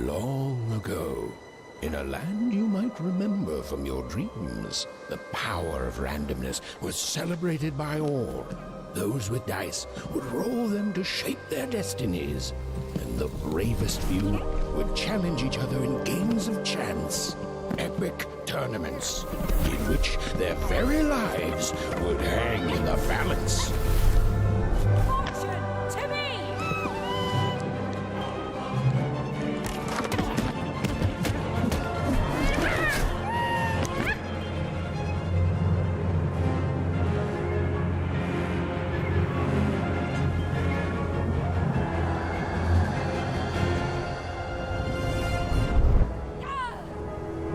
Long ago, in a land you might remember from your dreams, the power of randomness was celebrated by all. Those with dice would roll them to shape their destinies, and the bravest few would challenge each other in games of chance. Epic tournaments in which their very lives would hang in the balance. Fortune to me!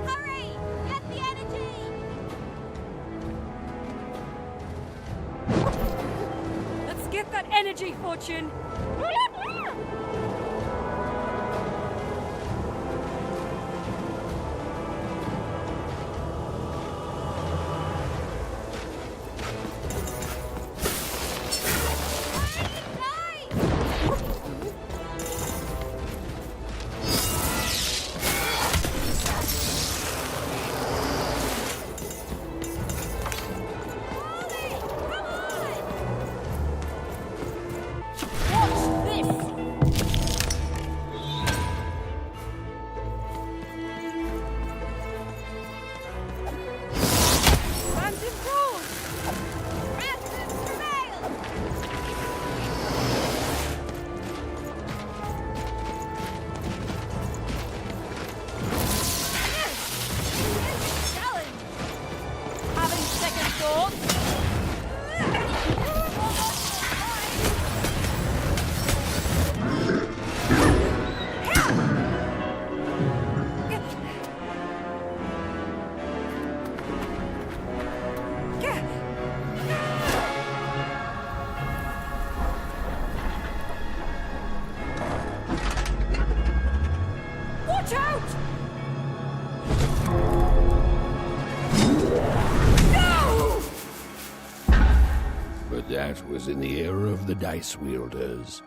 Hurry! Get the energy! Let's get that energy, Fortune! Watch out! No! But that was in the era of the dice wielders.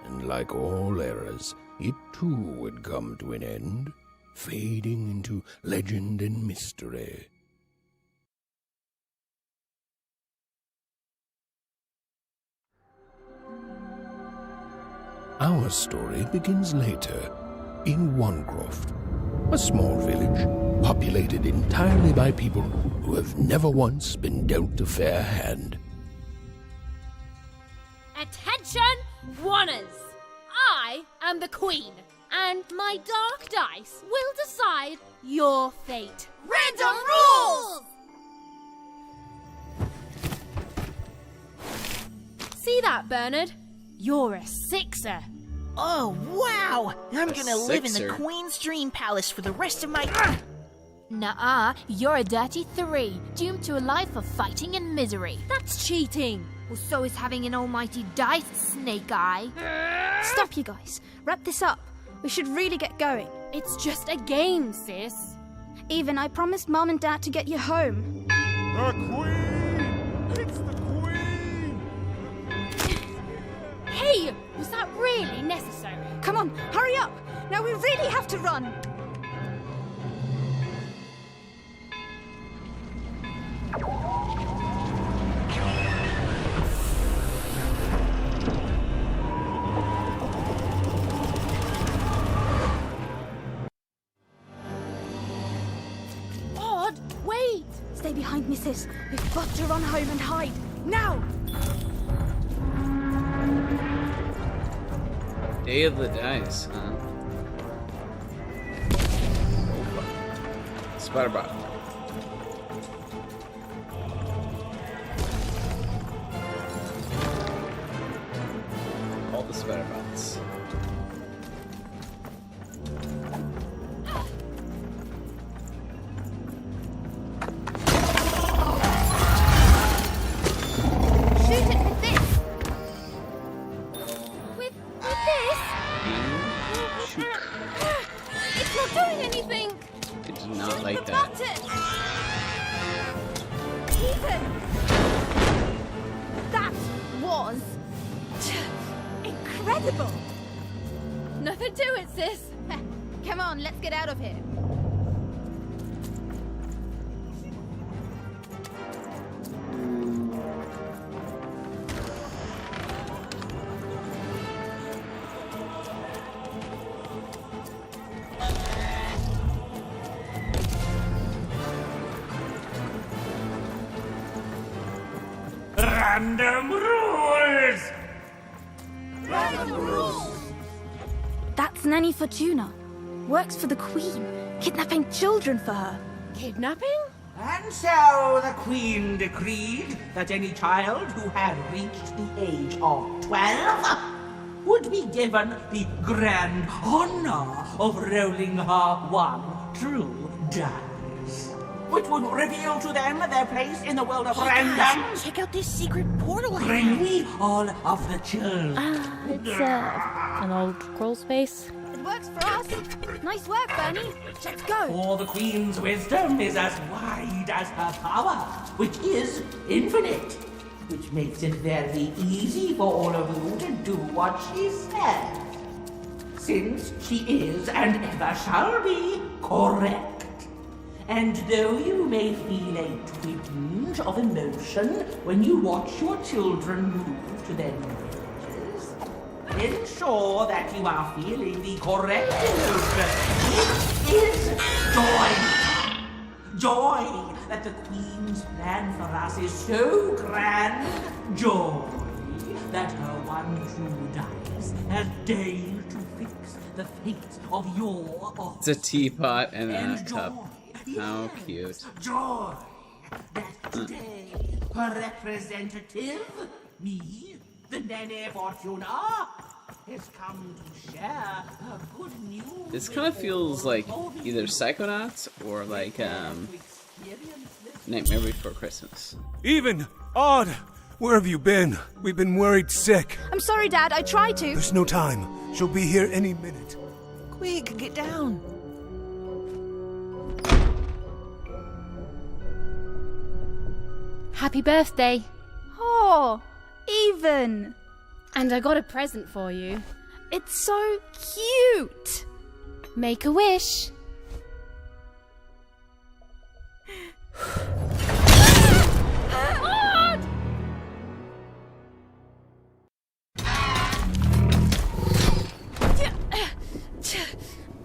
And like all eras, it too would come to an end, fading into legend and mystery. Our story begins later, in Wangroft, a small village populated entirely by people who have never once been dealt a fair hand. Attention, Wanners! I am the Queen, and my dark dice will decide your fate. Random rules! See that, Bernard? You're a sixer. Oh, wow! I'm gonna live in the sixer. Queen's Dream Palace for the rest of my... Nuh-uh, you're a dirty 3, doomed to a life of fighting and misery. That's cheating. Well, so is having an almighty dice, Snake Eye. Stop, you guys. Wrap this up. We should really get going. It's just a game, sis. Even, I promised Mom and Dad to get you home. The Queen! It's the Queen! Hey, was that really necessary? Come on, hurry up! Now we really have to run! Odd, wait! Stay behind me, sis. We've got to run home and hide. Now! Day of the Dice, huh? Spiderbot. All the Spiderbots. Shoot it with this! With this? Shoot. It's not doing anything! I do not like The that. button! Ethan! That was... incredible! Nothing to it, sis. Come on, let's get out of here. Random rules! That's Nanny Fortuna. Works for the Queen, kidnapping children for her. Kidnapping? And so the Queen decreed that any child who had reached the age of 12 would be given the grand honor of rolling her one true dice, which would reveal to them their place in the world of random. Check out this secret portal. Bring me all of the children. It's an old crawl space. It works for us. Nice work, Bernie. Let's go. For the Queen's wisdom is as wide as her power, which is infinite, which makes it very easy for all of you to do what she says, since she is and ever shall be correct. And though you may feel a twinge of emotion when you watch your children move to their new ages, ensure that you are feeling the correct emotion. It is joy. Joy that the Queen's plan for us is so grand. Joy that her one true dice has deigned to fix the fate of your It's a teapot and a and cup. joy. How Yes, cute. Joy that today her representative, me, the Nene Fortuna, has come to share her good news. This kind of feels like either Psychonauts or like Nightmare Before Christmas. Even! Odd! Where have you been? We've been worried sick. I'm sorry, Dad. I tried to. There's no time. She'll be here any minute. Quick, get down. Happy birthday. Oh, Even. And I got a present for you. It's so cute. Make a wish.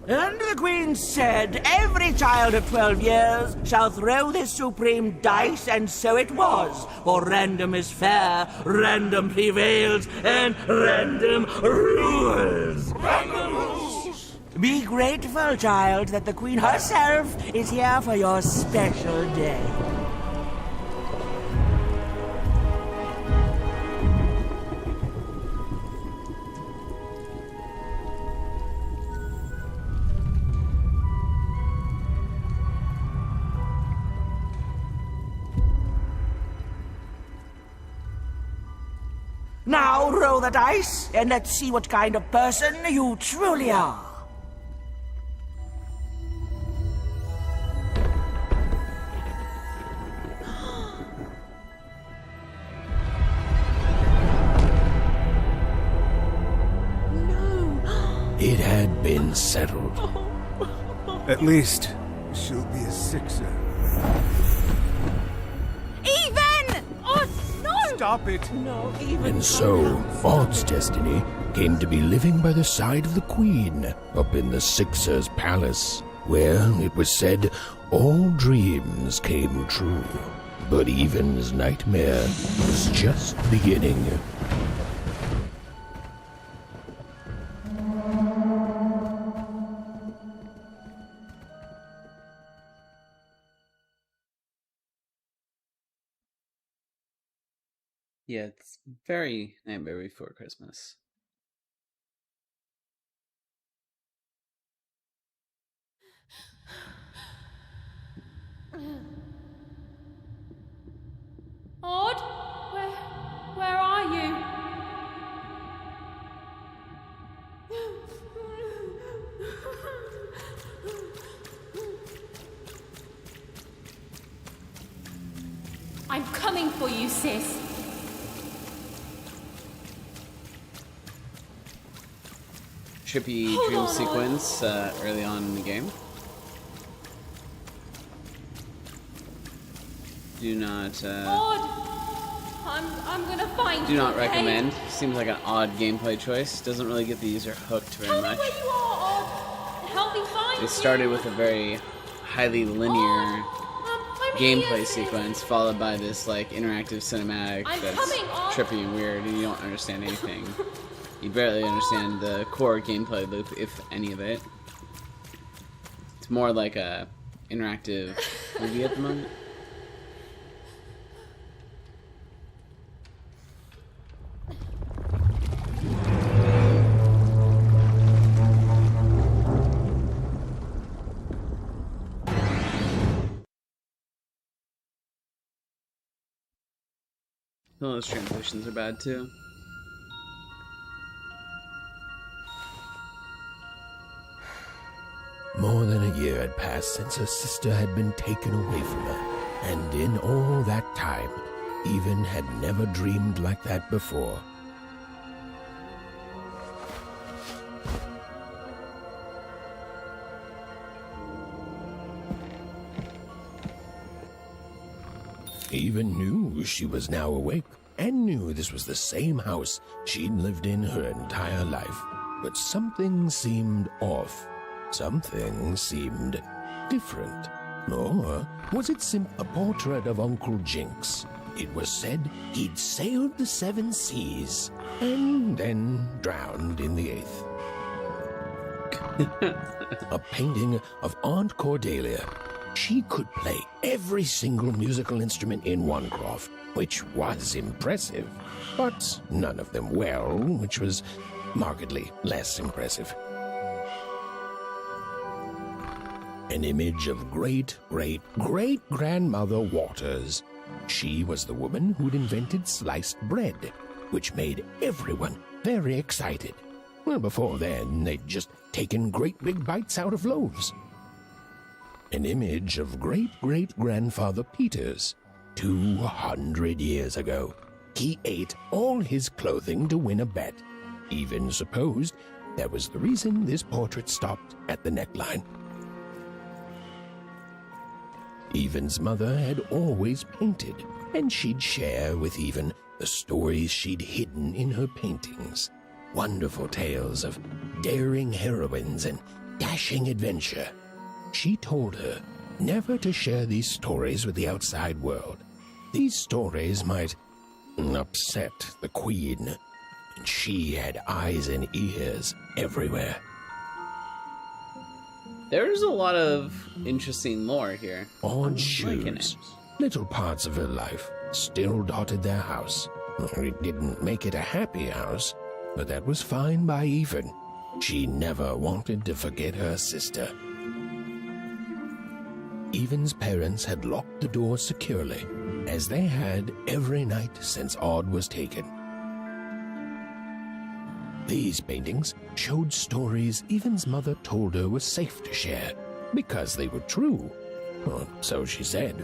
And the Queen said, every child of 12 years shall throw this supreme dice, and so it was. For random is fair, random prevails, and random rules. Random rules! Be grateful, child, that the Queen herself is here for your special day. Now roll the dice, and let's see what kind of person you truly are. It had been settled. At least, she'll be a sixer. Even! Oh, no! Stop it! And so, Odd's destiny came to be living by the side of the Queen up in the Sixer's palace, where, it was said, all dreams came true. But Even's nightmare was just beginning. Yeah, it's very Nightmare Before Christmas. Odd? Where are you? I'm coming for you, sis. trippy dream sequence early on in the game. Do not I'm gonna find do you. not okay? recommend. Seems like an odd gameplay choice. Doesn't really get the user hooked very Tell me much. where you are, Odd. Help me find They started you. with a very highly linear I'm gameplay here. sequence, followed by this like interactive cinematic I'm that's coming, Odd. trippy and weird, and you don't understand anything. You barely understand the core gameplay loop, if any of it. It's more like a interactive movie at the moment. Some of those transitions are bad too. More than a year had passed since her sister had been taken away from her, and in all that time, Even had never dreamed like that before. Even knew she was now awake, and knew this was the same house she'd lived in her entire life. But something seemed off. Something seemed different. Or was it simply a portrait of Uncle Jinx? It was said he'd sailed the 7 seas and then drowned in the 8th. A painting of Aunt Cordelia. She could play every single musical instrument in Wanecroft, which was impressive, but none of them well, which was markedly less impressive. An image of great-great-great-grandmother Waters. She was the woman who'd invented sliced bread, which made everyone very excited. Well, before then, they'd just taken great big bites out of loaves. An image of great-great-grandfather Peters. 200 years ago, he ate all his clothing to win a bet. Even supposed that was the reason this portrait stopped at the neckline. Even's mother had always painted, and she'd share with Even the stories she'd hidden in her paintings. Wonderful tales of daring heroines and dashing adventure. She told her never to share these stories with the outside world. These stories might upset the Queen, and she had eyes and ears everywhere. There's a lot of interesting lore here. Odd liking shoes, it. little parts of her life, still dotted their house. It didn't make it a happy house, but that was fine by Even. She never wanted to forget her sister. Even's parents had locked the door securely, as they had every night since Odd was taken. These paintings showed stories Even's mother told her were safe to share, because they were true. Or so she said.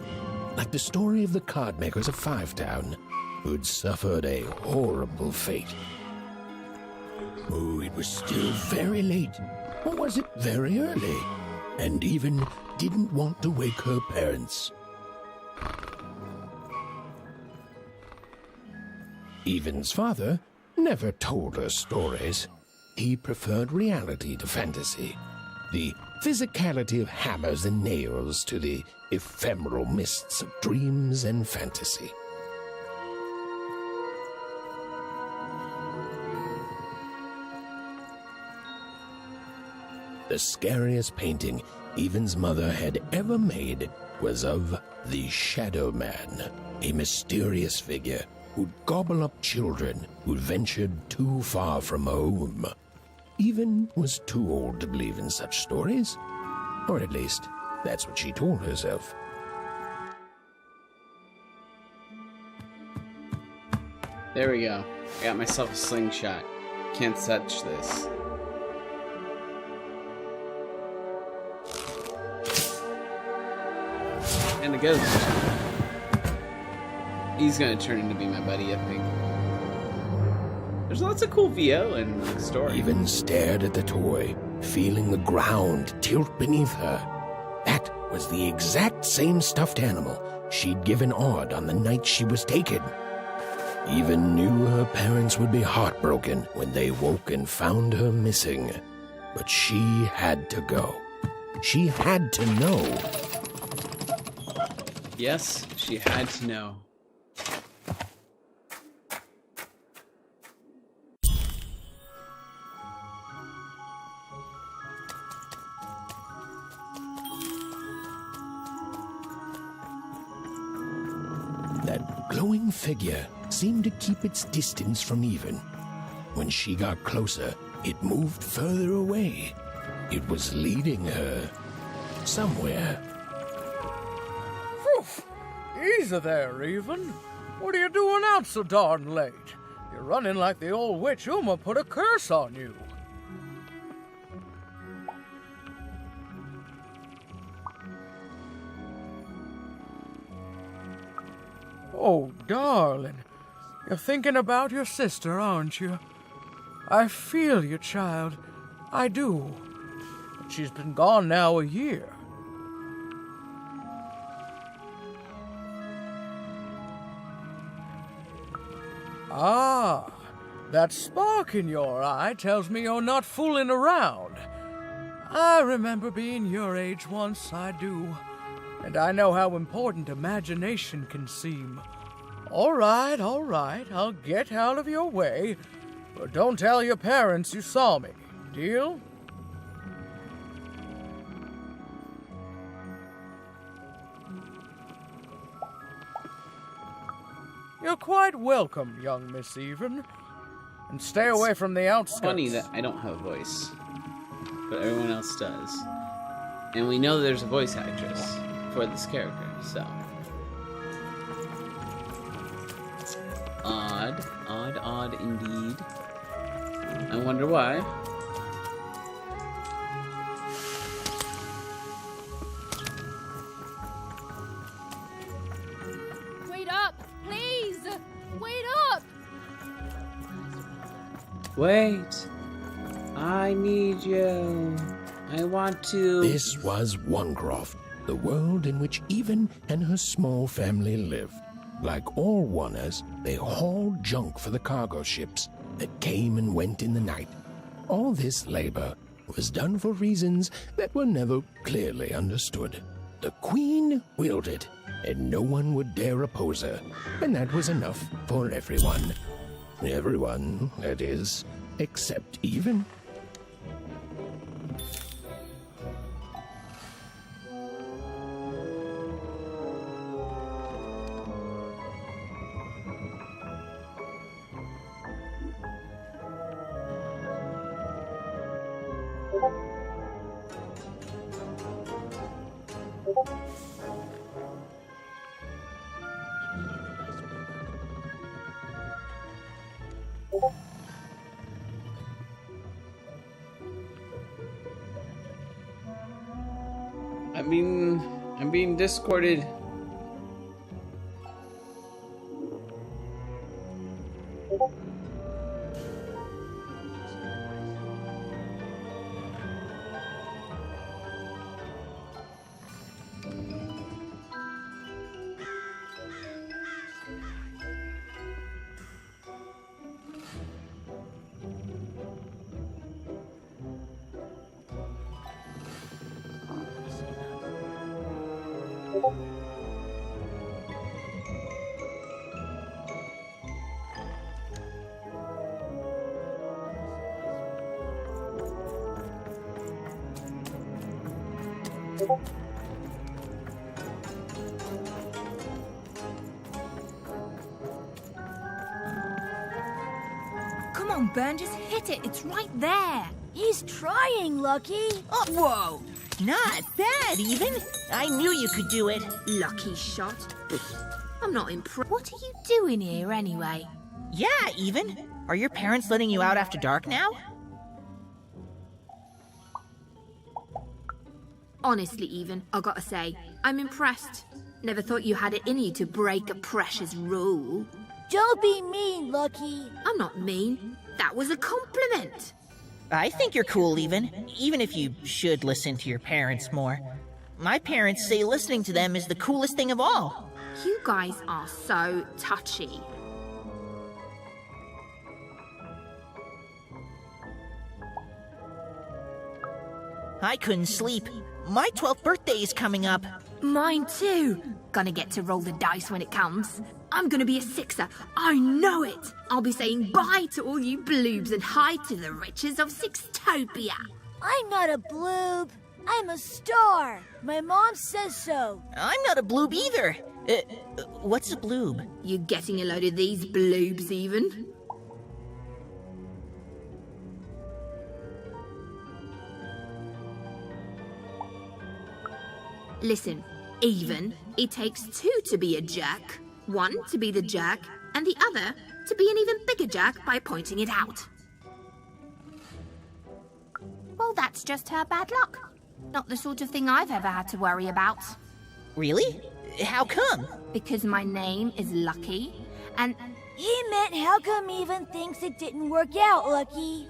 Like the story of the card makers of Fivetown, who'd suffered a horrible fate. Oh, it was still very late. Or was it very early? And Even didn't want to wake her parents. Even's father never told her stories. He preferred reality to fantasy, the physicality of hammers and nails to the ephemeral mists of dreams and fantasy. The scariest painting Even's mother had ever made was of the Shadow Man, a mysterious figure who'd gobble up children who'd ventured too far from home. Even was too old to believe in such stories, or at least that's what she told herself. There we go. I got myself a slingshot. Can't touch this. And a ghost. He's gonna turn into be my buddy, I think. There's lots of cool VO and like, story. Even stared at the toy, feeling the ground tilt beneath her. That was the exact same stuffed animal she'd given Odd on the night she was taken. Even knew her parents would be heartbroken when they woke and found her missing. But she had to go. She had to know. Yes, she had to know. That glowing figure seemed to keep its distance from Even. When she got closer, it moved further away. It was leading her somewhere. Easy there, Even. What are you doing out so darn late? You're running like the old witch Uma put a curse on you. Oh, darling. You're thinking about your sister, aren't you? I feel you, child. I do. But she's been gone now a year. Ah, that spark in your eye tells me you're not fooling around. I remember being your age once, I do. And I know how important imagination can seem. All right, I'll get out of your way. But don't tell your parents you saw me. Deal? You're quite welcome, young Miss Even. And stay away from the outskirts. Funny that I don't have a voice, but everyone else does. And we know there's a voice actress for this character, so. Odd indeed. I wonder why. Wait up, please! Wait up! Wait. I need you. I want to... This was Onecroft, the world in which Even and her small family lived. Like all Oners, they hauled junk for the cargo ships that came and went in the night. All this labor was done for reasons that were never clearly understood. The Queen willed it, and no one would dare oppose her, and that was enough for everyone. Everyone, that is, except Even. I'm being discorded. Come on, Ben, just hit it. It's right there. He's trying, Lucky. Oh, whoa! Not bad, Even. I knew you could do it. Lucky shot. I'm not impressed. What are you doing here, anyway? Yeah, Even. Are your parents letting you out after dark now? Honestly, Even, I gotta say, I'm impressed. Never thought you had it in you to break a precious rule. Don't be mean, Lucky. I'm not mean. That was a compliment. I think you're cool, even if you should listen to your parents more. My parents say listening to them is the coolest thing of all. You guys are so touchy. I couldn't sleep. My 12th birthday is coming up. Mine too. Gonna get to roll the dice when it comes. I'm gonna be a sixer. I know it. I'll be saying bye to all you bloobs and hi to the riches of Sixtopia. I'm not a bloob. I'm a star. My mom says so. I'm not a bloob either. What's a bloob? You getting a load of these bloobs even? Listen, even, it takes two to be a jerk. One to be the jerk, and the other to be an even bigger jerk by pointing it out. Well, that's just her bad luck. Not the sort of thing I've ever had to worry about. Really? How come? Because my name is Lucky, and... He meant how come Even thinks it didn't work out, Lucky?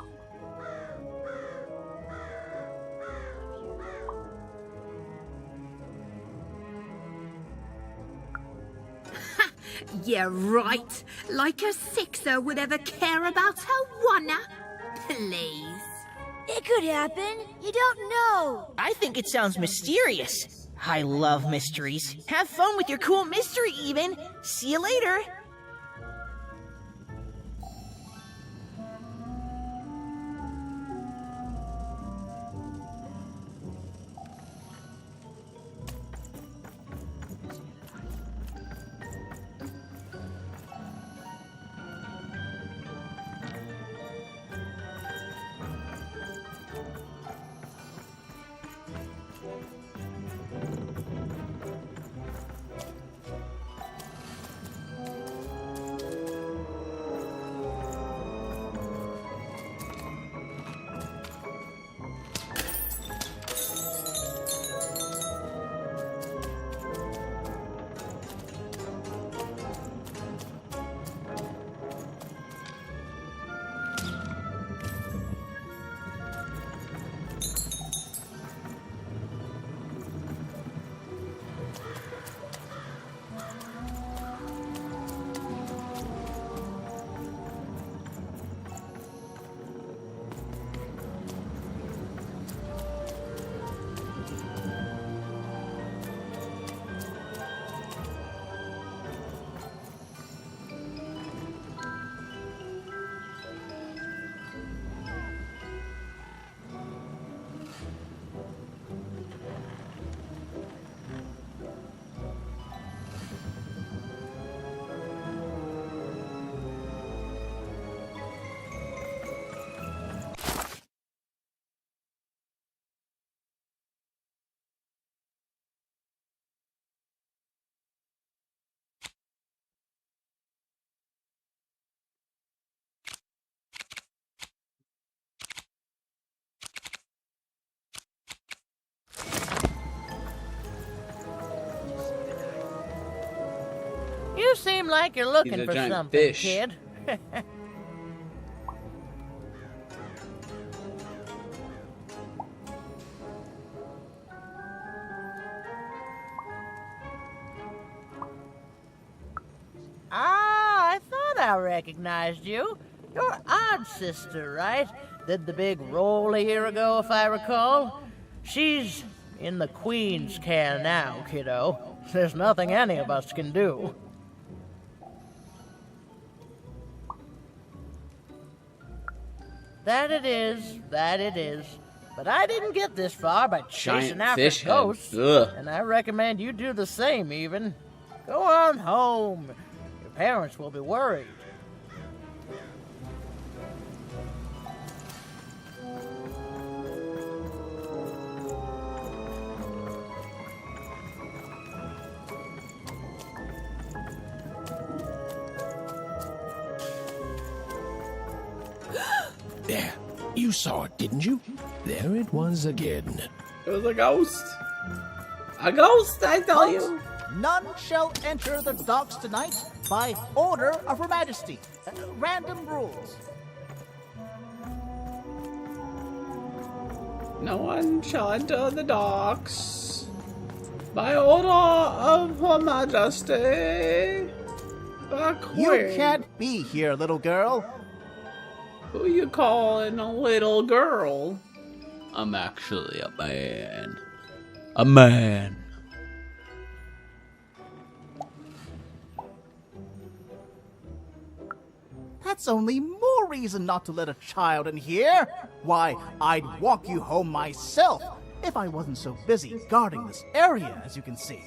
Yeah, right. Like a sixer would ever care about her wanna. Please. It could happen. You don't know. I think it sounds mysterious. I love mysteries. Have fun with your cool mystery, Even. See you later. You seem like you're looking for giant something, fish. kid. I thought I recognized you. You're Odd Sister, right? Did the big roll a year ago, if I recall. She's in the Queen's can now, kiddo. There's nothing any of us can do. That it is. But I didn't get this far by chasing Giant after fish head. ghosts. Ugh. And I recommend you do the same, Even. Go on home. Your parents will be worried. There. You saw it, didn't you? There it was again. It was a ghost. A ghost, I tell you. None shall enter the docks tonight by order of Her Majesty. Random rules. No one shall enter the docks by order of Her Majesty. The Queen. You can't be here, little girl. Who you calling a little girl? I'm actually a man. A man. That's only more reason not to let a child in here. Why, I'd walk you home myself if I wasn't so busy guarding this area, as you can see.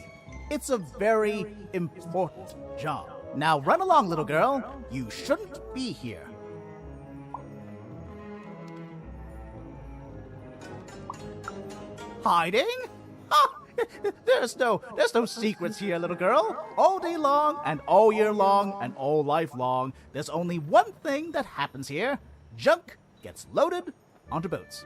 It's a very important job. Now run along, little girl. You shouldn't be here. Hiding? Ah, there's no secrets here, little girl. All day long, and all year long, and all life long, there's only one thing that happens here. Junk gets loaded onto boats.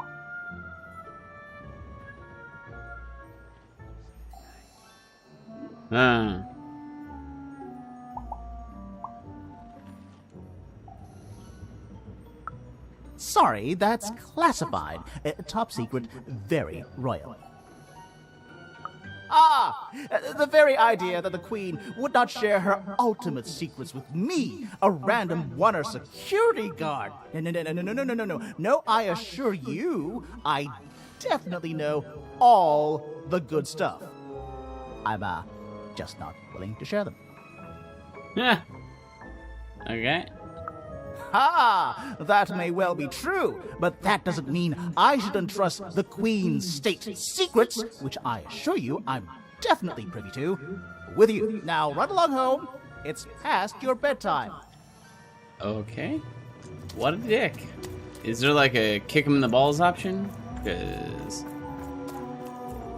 Sorry, that's classified. Top secret, very royal. Ah! The very idea that the Queen would not share her ultimate secrets with me, a random Wunner security guard. No. No, I assure you, I definitely know all the good stuff. I'm, just not willing to share them. Yeah. Okay. Ah, that may well be true, but that doesn't mean I should entrust the Queen's state secrets, which I assure you I'm definitely privy to, with you. Now run along home. It's past your bedtime. Okay. What a dick. Is there like a kick him in the balls option? Because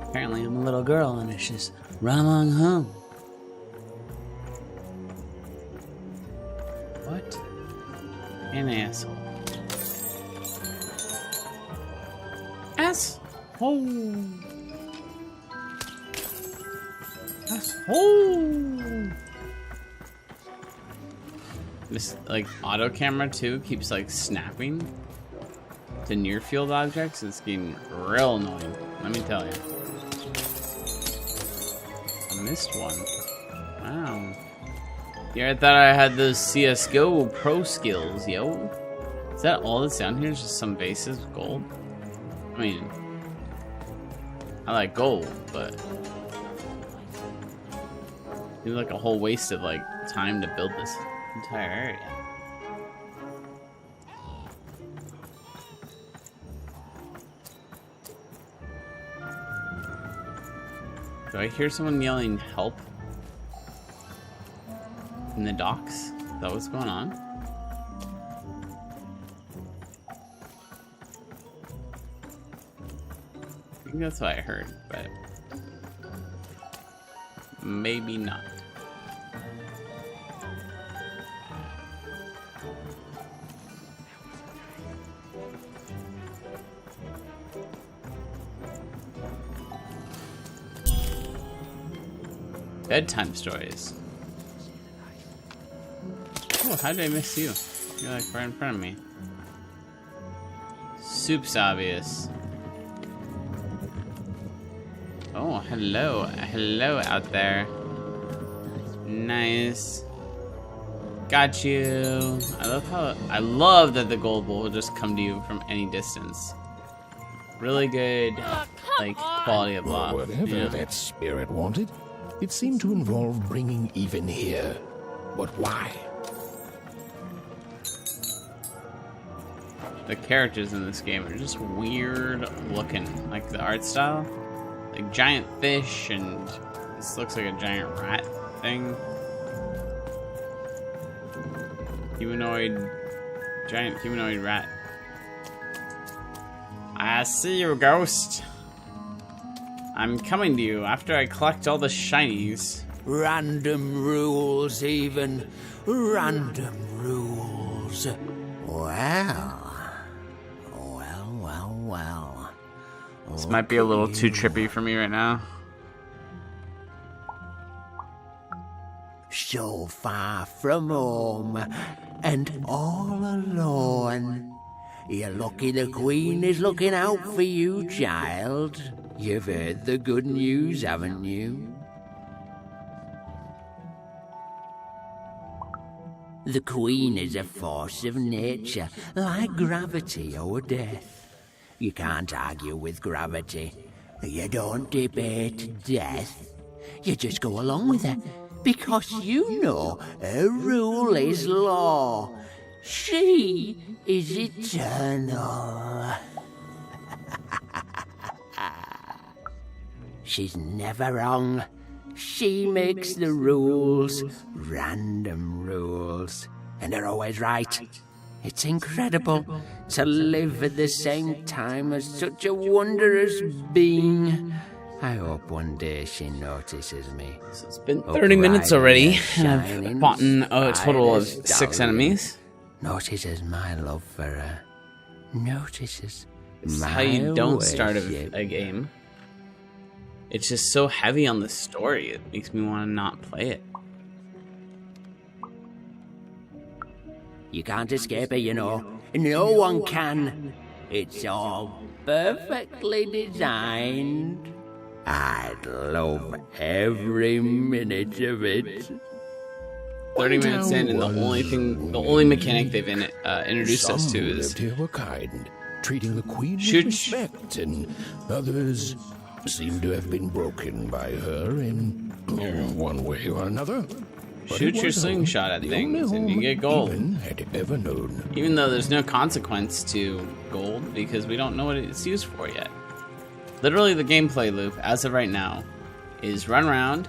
apparently I'm a little girl and it's just run along home. What? An asshole. Asshole. Asshole. This like auto camera too keeps like snapping to near field objects. It's getting real annoying. Let me tell you. I missed one. Wow. Yeah, I thought I had those CSGO pro skills, yo. Is that all that's down here? Is just some bases of gold? I mean, I like gold, but it was like a whole waste of like time to build this entire area. Do I hear someone yelling help? In the docks? Is that what's going on? I think that's what I heard, but maybe not. Bedtime stories. Oh, how did I miss you? You're like right in front of me. Soup's obvious. Oh, hello. Hello out there. Nice. Got you. I love that the gold will just come to you from any distance. Really good, like, quality of block. Whatever that spirit wanted, it seemed to involve bringing even here. But why? The characters in this game are just weird looking. Like the art style. Like giant fish and this looks like a giant rat thing. Giant humanoid rat. I see you, ghost. I'm coming to you after I collect all the shinies. Random rules, even. Random rules. Well. This might be a little too trippy for me right now. so far from home and all alone. You're lucky the Queen is looking out for you, child. You've heard the good news, haven't you? The Queen is a force of nature, like gravity or death. You can't argue with gravity. You don't debate death. You just go along with her, because you know her rule is law. She is eternal. She's never wrong. She makes the rules, random rules, and they're always right. It's incredible to live at the same time as such a wondrous being. I hope one day she notices me. So it's been 30 minutes already, and I've fought a total of 6 enemies. Notices my love for her. Notices This is my how you don't start worship. a game. It's just so heavy on the story, it makes me want to not play it. You can't escape it, you know. No one can. It's all perfectly designed. I'd love every minute of it. 30 minutes in, and the only mechanic they've introduced us to is lived here were kind, treating the Queen Shoot. with respect, and others seem to have been broken by her in one way or another. But shoot it your was slingshot at the only things and you home get gold. Even had ever known. Even though there's no consequence to gold because we don't know what it's used for yet. Literally the gameplay loop, as of right now, is run around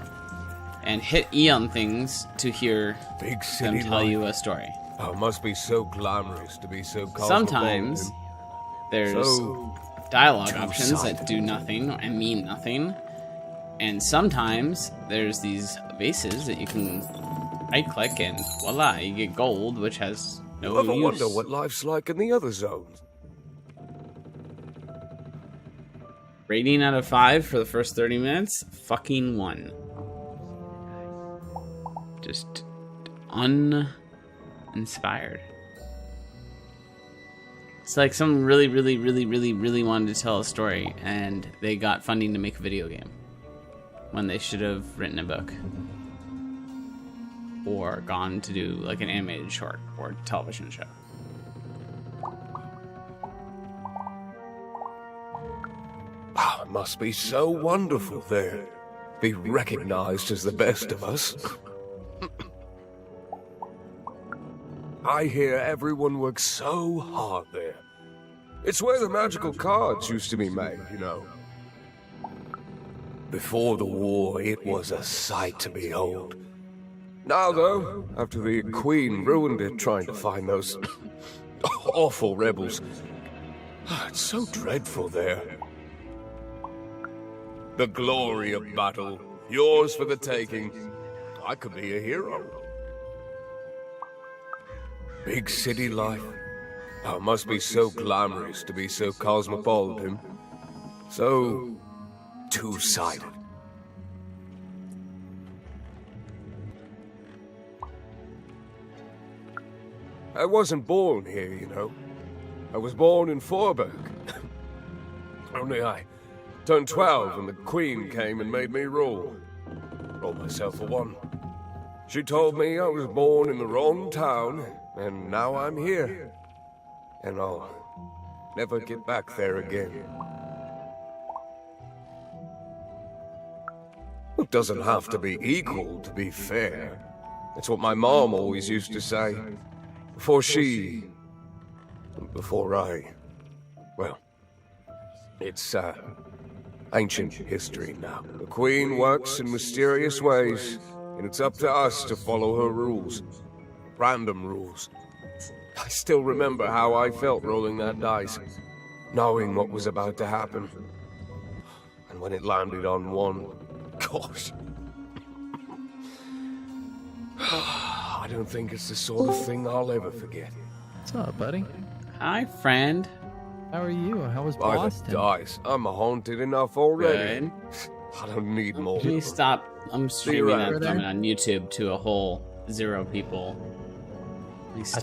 and hit E on things to hear Big them city tell life. you a story. Oh, it must be so glamorous to be so Sometimes there's dialogue options two-sided. that do nothing and mean nothing. And sometimes there's these bases that you can right-click and voila, you get gold, which has no You ever use. wonder what life's like in the other zones? Rating out of 5 for the first 30 minutes, fucking 1. Just uninspired. It's like someone really wanted to tell a story and they got funding to make a video game when they should have written a book or gone to do like an animated short or television show. Oh, it must be so wonderful there. Be recognized as the best of us. I hear everyone works so hard there. It's where the magical cards used to be made, you know. Before the war, it was a sight to behold. Now, though, after the Queen ruined it trying to find those awful rebels, it's so dreadful there. The glory of battle, yours for the taking. I could be a hero. Big city life. Oh, it must be so glamorous to be so cosmopolitan. So two-sided. I wasn't born here, you know. I was born in Forberg. Only I turned 12 and the Queen came and made me rule. Roll myself for one. She told me I was born in the wrong town, and now I'm here. And I'll never get back there again. It doesn't have to be equal to be fair. That's what my mom always used to say. Before she... before I... well, it's, ancient history now. The Queen works in mysterious ways, and it's up to us to follow her rules. Random rules. I still remember how I felt rolling that dice, knowing what was about to happen. And when it landed on one, gosh. I don't think it's the sort of thing I'll ever forget. What's up, buddy? Hi, friend. How are you? How was By the Boston? dice, I'm haunted enough already. Good. I don't need more. Please stop. I'm See you streaming around. that on YouTube to a whole 0 people. Please stop.